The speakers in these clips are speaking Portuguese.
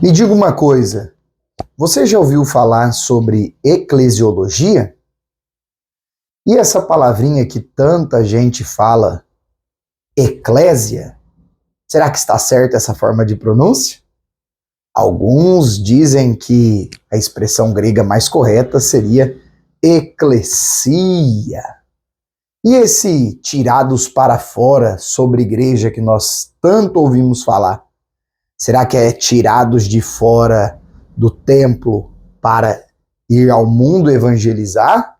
Me diga uma coisa, você já ouviu falar sobre eclesiologia? E essa palavrinha que tanta gente fala, eclésia, será que está certa essa forma de pronúncia? Alguns dizem que a expressão grega mais correta seria eclesia. E esse tirados para fora sobre igreja que nós tanto ouvimos falar, será que é tirados de fora do templo para ir ao mundo evangelizar?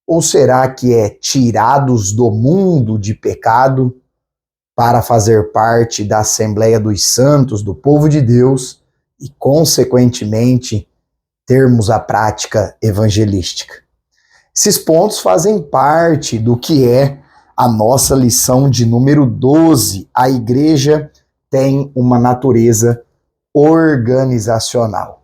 Ou será que é tirados do mundo de pecado para fazer parte da Assembleia dos Santos, do povo de Deus e, consequentemente, termos a prática evangelística? Esses pontos fazem parte do que é a nossa lição de número 12. A igreja tem uma natureza organizacional.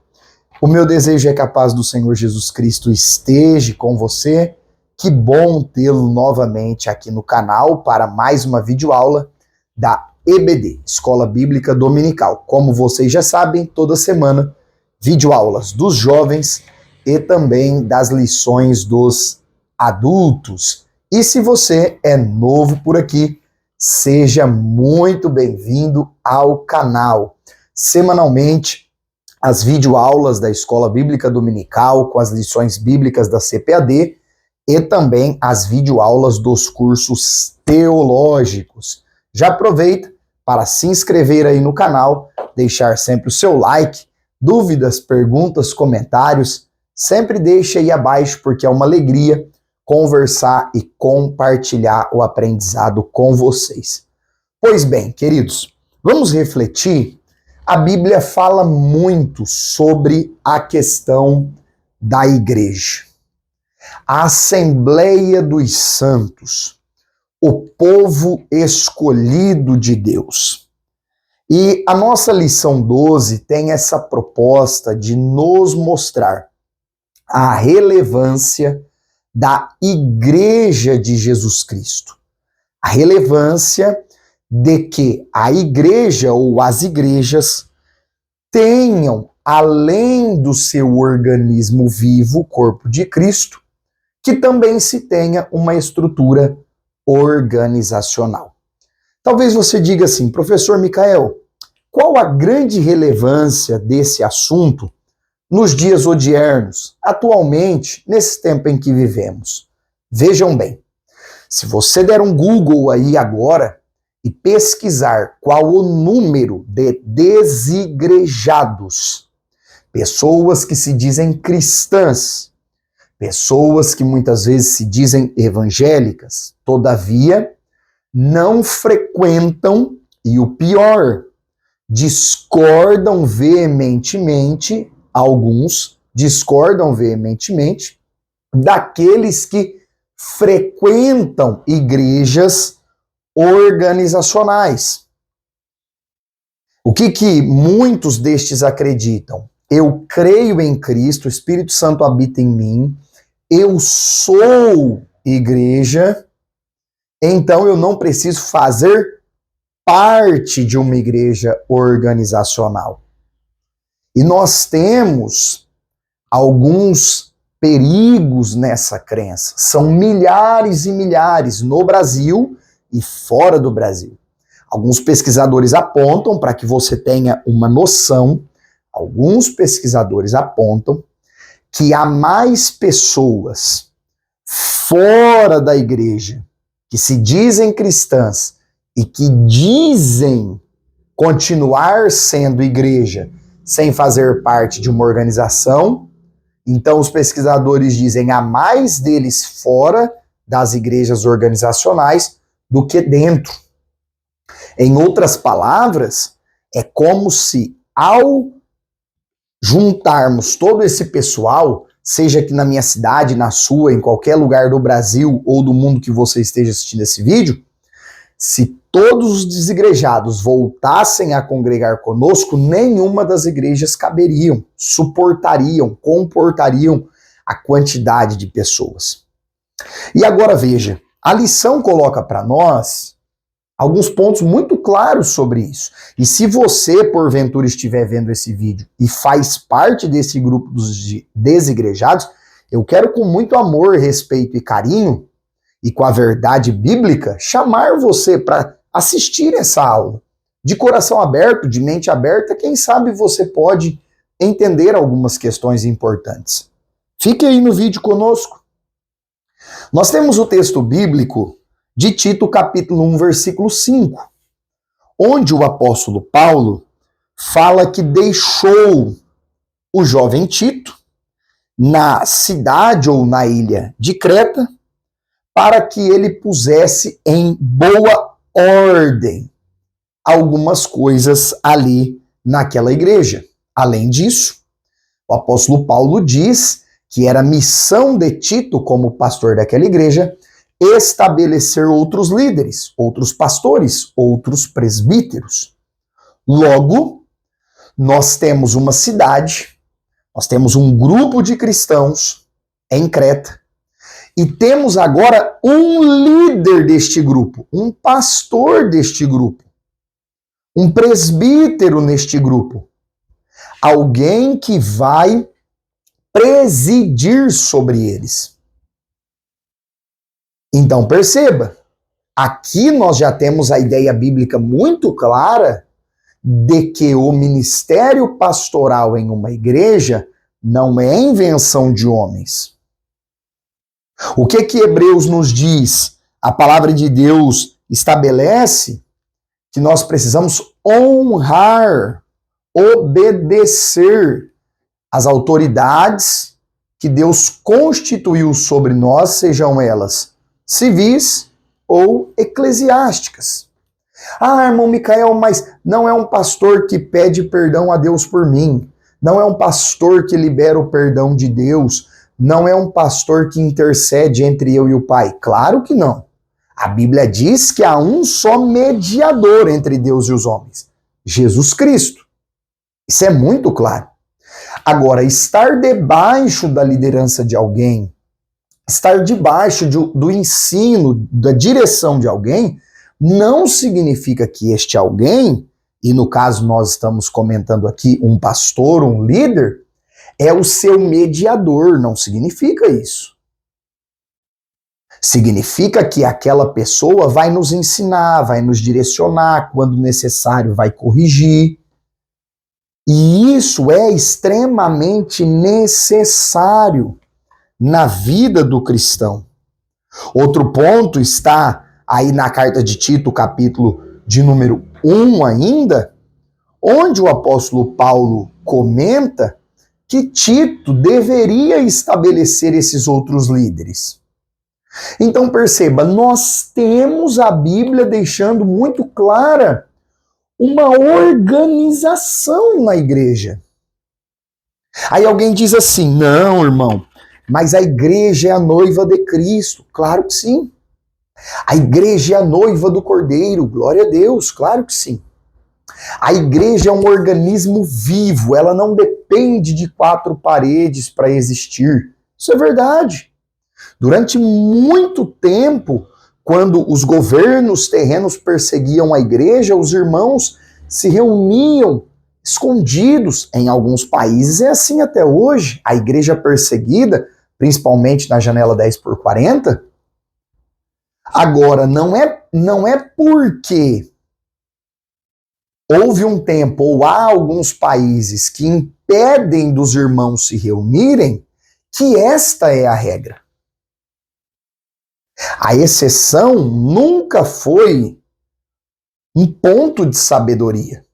O meu desejo é que a paz do Senhor Jesus Cristo esteja com você. Que bom tê-lo novamente aqui no canal para mais uma videoaula da EBD, Escola Bíblica Dominical. Como vocês já sabem, toda semana, videoaulas dos jovens e também das lições dos adultos. E se você é novo por aqui, seja muito bem-vindo ao canal. Semanalmente, as videoaulas da Escola Bíblica Dominical com as lições bíblicas da CPAD e também as videoaulas dos cursos teológicos. Já aproveita para se inscrever aí no canal, deixar sempre o seu like, dúvidas, perguntas, comentários, sempre deixe aí abaixo porque é uma alegria conversar e compartilhar o aprendizado com vocês. Pois bem, queridos, vamos refletir. A Bíblia fala muito sobre a questão da igreja. A Assembleia dos Santos, o povo escolhido de Deus. E a nossa lição 12 tem essa proposta de nos mostrar a relevância da Igreja de Jesus Cristo. A relevância de que a igreja ou as igrejas tenham, além do seu organismo vivo, o corpo de Cristo, que também se tenha uma estrutura organizacional. Talvez você diga assim, professor Micael, qual a grande relevância desse assunto nos dias odiernos, atualmente, nesse tempo em que vivemos? Vejam bem, se você der um Google aí agora e pesquisar qual o número de desigrejados, pessoas que se dizem cristãs, pessoas que muitas vezes se dizem evangélicas, todavia não frequentam, e o pior, discordam veementemente, alguns discordam veementemente, daqueles que frequentam igrejas organizacionais. O que muitos destes acreditam? Eu creio em Cristo, o Espírito Santo habita em mim, eu sou igreja, então eu não preciso fazer parte de uma igreja organizacional. E nós temos alguns perigos nessa crença. São milhares e milhares no Brasil e fora do Brasil. Alguns pesquisadores apontam, para que você tenha uma noção, alguns pesquisadores apontam que há mais pessoas fora da igreja que se dizem cristãs e que dizem continuar sendo igreja sem fazer parte de uma organização. Então os pesquisadores dizem há mais deles fora das igrejas organizacionais do que dentro. Em outras palavras, é como se ao juntarmos todo esse pessoal, seja aqui na minha cidade, na sua, em qualquer lugar do Brasil ou do mundo que você esteja assistindo esse vídeo, se todos os desigrejados voltassem a congregar conosco, nenhuma das igrejas caberiam, suportariam, comportariam a quantidade de pessoas. E agora veja, a lição coloca para nós alguns pontos muito claros sobre isso. E se você, porventura, estiver vendo esse vídeo e faz parte desse grupo dos desigrejados, eu quero com muito amor, respeito e carinho, e com a verdade bíblica, chamar você para assistir essa aula. De coração aberto, de mente aberta, quem sabe você pode entender algumas questões importantes. Fique aí no vídeo conosco. Nós temos o texto bíblico de Tito, capítulo 1, versículo 5, onde o apóstolo Paulo fala que deixou o jovem Tito na cidade ou na ilha de Creta para que ele pusesse em boa ordem algumas coisas ali naquela igreja. Além disso, o apóstolo Paulo diz que era missão de Tito, como pastor daquela igreja, estabelecer outros líderes, outros pastores, outros presbíteros. Logo, nós temos uma cidade, nós temos um grupo de cristãos em Creta, e temos agora um líder deste grupo, um pastor deste grupo, um presbítero neste grupo, alguém que vai presidir sobre eles. Então perceba, aqui nós já temos a ideia bíblica muito clara de que o ministério pastoral em uma igreja não é invenção de homens. O que Hebreus nos diz? A palavra de Deus estabelece que nós precisamos honrar, obedecer as autoridades que Deus constituiu sobre nós, sejam elas civis ou eclesiásticas. Ah, irmão Micael, mas não é um pastor que pede perdão a Deus por mim, não é um pastor que libera o perdão de Deus, não é um pastor que intercede entre eu e o Pai. Claro que não. A Bíblia diz que há um só mediador entre Deus e os homens, Jesus Cristo. Isso é muito claro. Agora, estar debaixo da liderança de alguém, estar debaixo do ensino, da direção de alguém, não significa que este alguém, e no caso nós estamos comentando aqui um pastor, um líder, é o seu mediador. Não significa isso. Significa que aquela pessoa vai nos ensinar, vai nos direcionar, quando necessário vai corrigir. E isso é extremamente necessário na vida do cristão. Outro ponto está aí na carta de Tito, capítulo de número 1 ainda, onde o apóstolo Paulo comenta que Tito deveria estabelecer esses outros líderes. Então perceba, nós temos a Bíblia deixando muito clara uma organização na igreja. Aí alguém diz assim, não, irmão, mas a igreja é a noiva de Cristo. Claro que sim. A igreja é a noiva do Cordeiro. Glória a Deus, claro que sim. A igreja é um organismo vivo, ela não depende de 4 paredes para existir. Isso é verdade. Durante muito tempo, quando os governos terrenos perseguiam a igreja, os irmãos se reuniam escondidos. Em alguns países é assim até hoje. A igreja perseguida, principalmente na janela 10x40. Agora, não é porque houve um tempo ou há alguns países que impedem dos irmãos se reunirem que esta é a regra. A exceção nunca foi um ponto de sabedoria.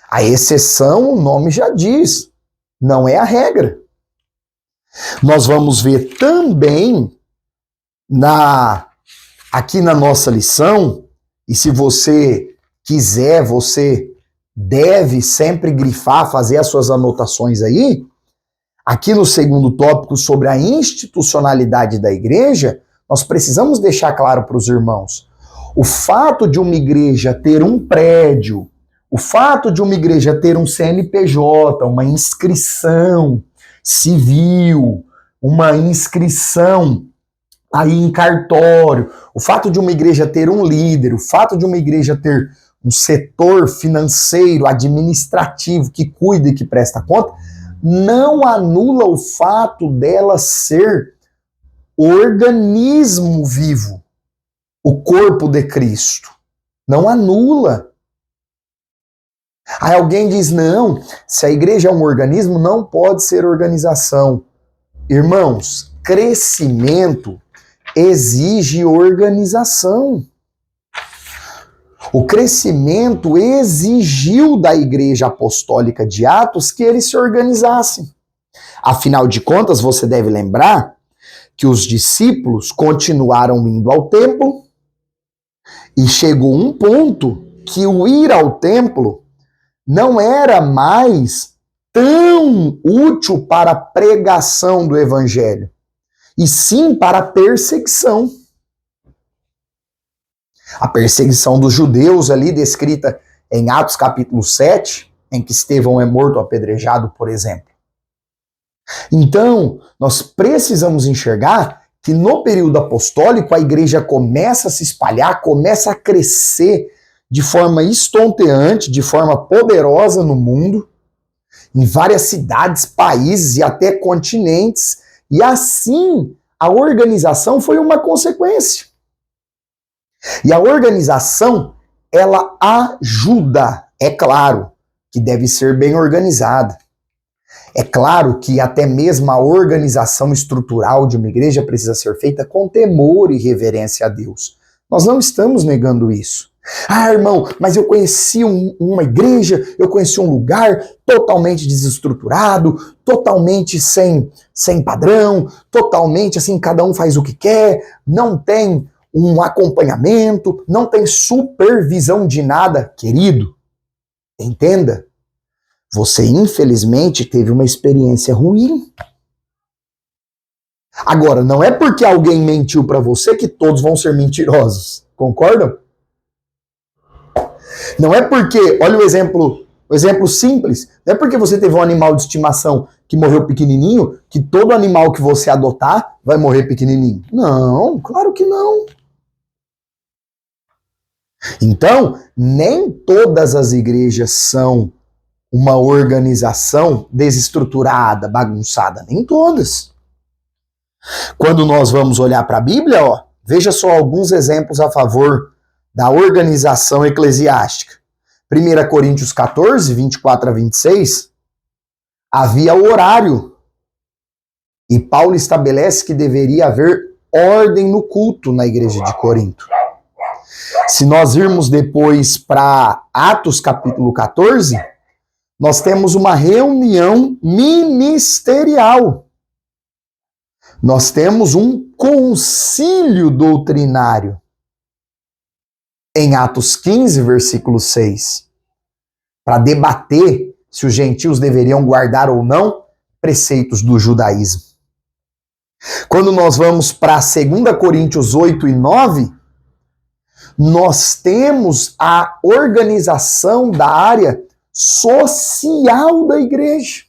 A exceção, o nome já diz, não é a regra. Nós vamos ver também aqui na nossa lição, e se você quiser, você deve sempre grifar, fazer as suas anotações aí, aqui no segundo tópico sobre a institucionalidade da igreja, nós precisamos deixar claro para os irmãos, o fato de uma igreja ter um prédio, o fato de uma igreja ter um CNPJ, uma inscrição civil, uma inscrição aí em cartório, o fato de uma igreja ter um líder, o fato de uma igreja ter um setor financeiro, administrativo que cuida e que presta conta, não anula o fato dela ser organismo vivo, o corpo de Cristo. Não anula. Aí alguém diz, não, se a igreja é um organismo, não pode ser organização. Irmãos, crescimento exige organização. O crescimento exigiu da Igreja Apostólica de Atos que eles se organizassem. Afinal de contas, você deve lembrar que os discípulos continuaram indo ao templo e chegou um ponto que o ir ao templo não era mais tão útil para a pregação do evangelho, e sim para a perseguição. A perseguição dos judeus ali, descrita em Atos capítulo 7, em que Estevão é morto apedrejado, por exemplo. Então, nós precisamos enxergar que no período apostólico a igreja começa a se espalhar, começa a crescer de forma estonteante, de forma poderosa no mundo, em várias cidades, países e até continentes, e assim a organização foi uma consequência. E a organização, ela ajuda, é claro, que deve ser bem organizada. É claro que até mesmo a organização estrutural de uma igreja precisa ser feita com temor e reverência a Deus. Nós não estamos negando isso. Ah, irmão, mas eu conheci uma igreja, eu conheci um lugar totalmente desestruturado, totalmente sem padrão, totalmente assim, cada um faz o que quer, não tem um acompanhamento, não tem supervisão de nada. Querido, entenda, você infelizmente teve uma experiência ruim. Agora, não é porque alguém mentiu para você que todos vão ser mentirosos, concordam? Não é porque, olha o exemplo simples, não é porque você teve um animal de estimação que morreu pequenininho, que todo animal que você adotar vai morrer pequenininho. Não, claro que não. Então, nem todas as igrejas são uma organização desestruturada, bagunçada, nem todas. Quando nós vamos olhar para a Bíblia, veja só alguns exemplos a favor da organização eclesiástica. 1 Coríntios 14, 24 a 26, havia o horário. E Paulo estabelece que deveria haver ordem no culto na igreja de Corinto. Se nós irmos depois para Atos capítulo 14, nós temos uma reunião ministerial. Nós temos um concílio doutrinário. Em Atos 15, versículo 6, para debater se os gentios deveriam guardar ou não preceitos do judaísmo. Quando nós vamos para 2 Coríntios 8 e 9, nós temos a organização da área social da igreja.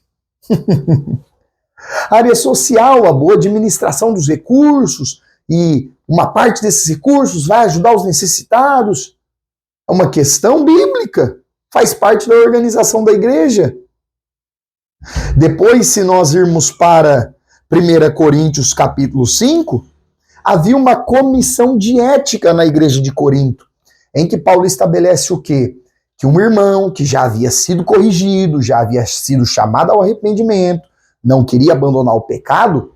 A área social, a boa administração dos recursos, e uma parte desses recursos vai ajudar os necessitados. É uma questão bíblica, faz parte da organização da igreja. Depois, se nós irmos para 1 Coríntios capítulo 5, havia uma comissão de ética na igreja de Corinto, em que Paulo estabelece o quê? Que um irmão que já havia sido corrigido, já havia sido chamado ao arrependimento, não queria abandonar o pecado,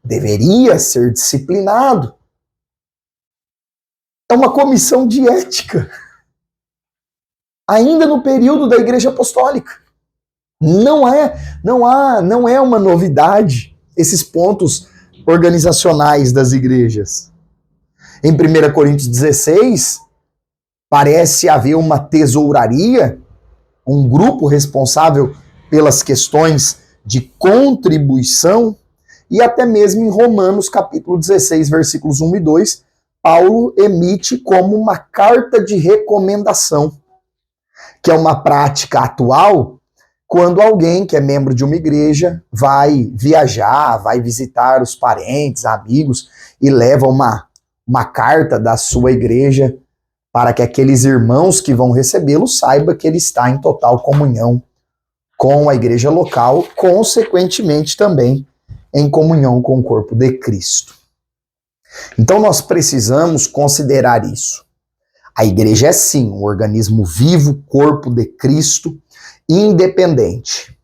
deveria ser disciplinado. É uma comissão de ética. Ainda no período da Igreja Apostólica. Não é uma novidade esses pontos organizacionais das igrejas. Em 1 Coríntios 16, parece haver uma tesouraria, um grupo responsável pelas questões de contribuição, e até mesmo em Romanos capítulo 16, versículos 1 e 2, Paulo emite como uma carta de recomendação, que é uma prática atual quando alguém que é membro de uma igreja vai viajar, vai visitar os parentes, amigos e leva uma carta da sua igreja para que aqueles irmãos que vão recebê-lo saibam que ele está em total comunhão com a igreja local, consequentemente também em comunhão com o corpo de Cristo. Então nós precisamos considerar isso. A igreja é sim um organismo vivo, corpo de Cristo, independente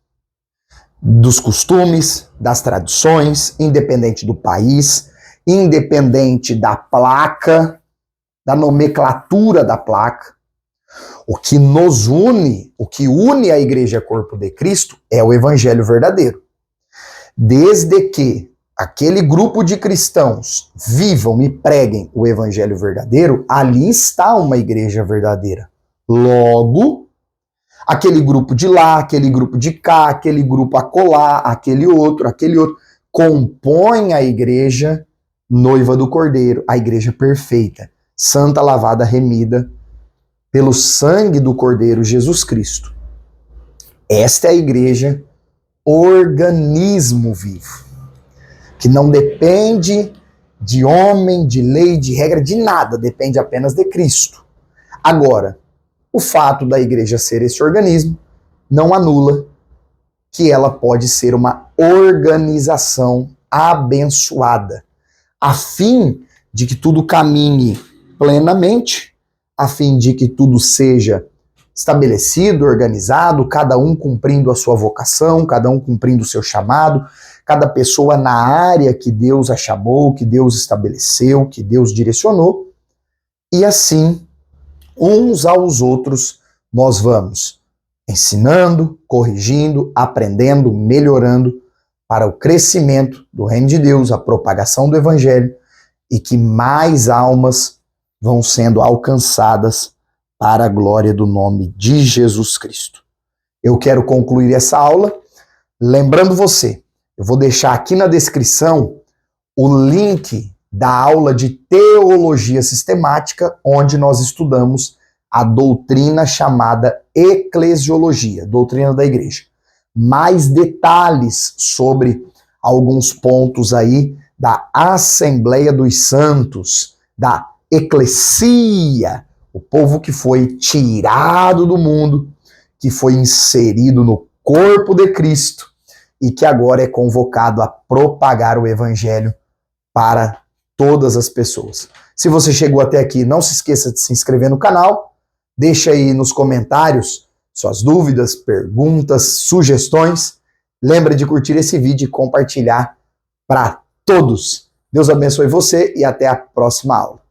dos costumes, das tradições, independente do país, independente da placa, da nomenclatura da placa. O que nos une, o que une a igreja corpo de Cristo é o evangelho verdadeiro. Desde que aquele grupo de cristãos vivam e preguem o evangelho verdadeiro, ali está uma igreja verdadeira. Logo, aquele grupo de lá, aquele grupo de cá, aquele grupo acolá, aquele outro, compõe a igreja noiva do Cordeiro, a igreja perfeita, santa, lavada, remida pelo sangue do Cordeiro Jesus Cristo. Esta é a igreja organismo vivo, que não depende de homem, de lei, de regra, de nada, depende apenas de Cristo. Agora, o fato da igreja ser esse organismo não anula que ela pode ser uma organização abençoada, a fim de que tudo caminhe plenamente, a fim de que tudo seja estabelecido, organizado, cada um cumprindo a sua vocação, cada um cumprindo o seu chamado, cada pessoa na área que Deus a chamou, que Deus estabeleceu, que Deus direcionou, e assim, uns aos outros, nós vamos ensinando, corrigindo, aprendendo, melhorando para o crescimento do reino de Deus, a propagação do evangelho e que mais almas vão sendo alcançadas para a glória do nome de Jesus Cristo. Eu quero concluir essa aula lembrando você, eu vou deixar aqui na descrição o link da aula de teologia sistemática, onde nós estudamos a doutrina chamada eclesiologia, doutrina da igreja. Mais detalhes sobre alguns pontos aí da Assembleia dos Santos, da eclesia, o povo que foi tirado do mundo, que foi inserido no corpo de Cristo e que agora é convocado a propagar o evangelho para todas as pessoas. Se você chegou até aqui, não se esqueça de se inscrever no canal, deixa aí nos comentários suas dúvidas, perguntas, sugestões. Lembra de curtir esse vídeo e compartilhar para todos. Deus abençoe você e até a próxima aula.